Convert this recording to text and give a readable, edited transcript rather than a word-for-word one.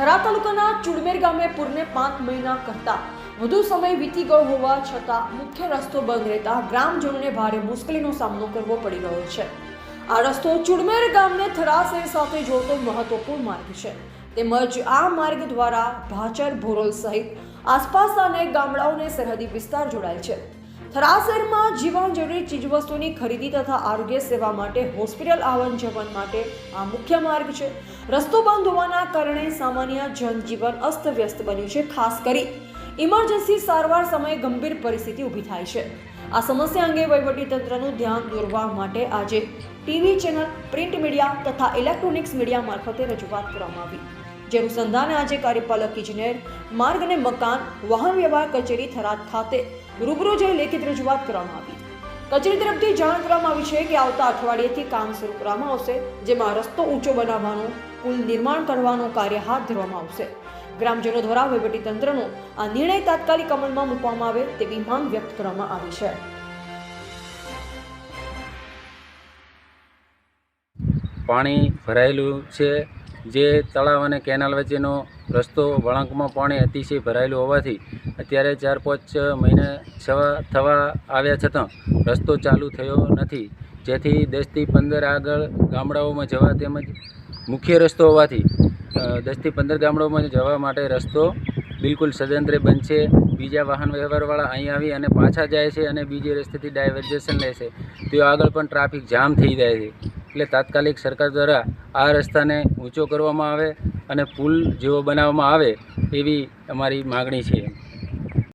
થરા તાલુકાના ચુડમેર ગામે પૂરને 5 મહિના કરતાં વધુ સમય વીતી ગયો હોવા છતાં મુખ્ય રસ્તો બંધ રહેતા ગ્રામજનોને ભારે મુશ્કેલીનો સામનો કરવો પડી રહ્યો છે। આ રસ્તો ચુડમેર ગામને થરા શહેર સાથે જોડતો મહત્વપૂર્ણ માર્ગ છે। તેમજ આ માર્ગ દ્વારા ભાચર, ભોરોલ સહિત આસપાસના અનેક ગામડાઓને સરહદી વિસ્તાર જોડાય છે। થરા શહેરમાં જીવન જરૂરી ચીજવસ્તુની ખરીદી તથા આરોગ્ય સેવા માટે હોસ્પિટલ આવન જવન માટે આ મુખ્ય માર્ગ છે। રસ્તો બંધ હોવાના કારણે સામાન્ય જનજીવન અસ્તવ્યસ્ત બન્યું છે। ખાસ કરી ઇમરજન્સી સારવાર સમયે ગંભીર પરિસ્થિતિ ઊભી થાય છે। આ સમસ્યા અંગે વહીવટીતંત્રનું ધ્યાન દોરવા માટે આજે ટીવી ચેનલ, પ્રિન્ટ મીડિયા તથા ઇલેક્ટ્રોનિક્સ મીડિયા મારફતે રજૂઆત કરવામાં આવી। જે અનુસંધાને આજે કાર્યપાલક ઇજનેર, માર્ગ અને મકાન, વાહન વ્યવહાર કચેરી થરાદ ખાતે રૂબરૂ જઈ લેખિત રજૂઆત કરવામાં આવી। કચેરી તરફથી જાણ કરવામાં આવી છે કે આવતા અઠવાડિયેથી કામ શરૂ કરવામાં આવશે, જેમાં રસ્તો ઊંચો બનાવવાનું, પુલ નિર્માણ કરવાનું કાર્ય હાથ ધરવામાં આવશે। ગ્રામજનો દ્વારા વહીવટીતંત્રનો આ નિર્ણય તાત્કાલિક અમલમાં મૂકવામાં આવે તેવી માંગ વ્યક્ત કરવામાં આવી છે। પાણી ભરાયેલું છે। જે તળાવ અને કેનાલ વચ્ચેનો રસ્તો વળાંકમાં પાણી અતિશય ભરાયેલું હોવાથી અત્યારે 4-5 મહિના થવા આવ્યા છતાં રસ્તો ચાલુ થયો નથી। જેથી 10થી 15 આગળ ગામડાઓમાં જવા તેમજ મુખ્ય રસ્તો હોવાથી 10થી 15 ગામડાઓમાં જવા માટે રસ્તો બિલકુલ સદંતરે બંધ છે। બીજા વાહન વ્યવહારવાળા અહીં આવી અને પાછા જાય છે અને બીજે રસ્તેથી ડાયવર્જેશન લે છે, તો આગળ પણ ટ્રાફિક જામ થઈ જાય છે। એટલે તાત્કાલિક સરકાર દ્વારા આ રસ્તાને ઊંચો કરવામાં આવે અને પુલ જેવો બનાવવામાં આવે એવી અમારી માગણી છે।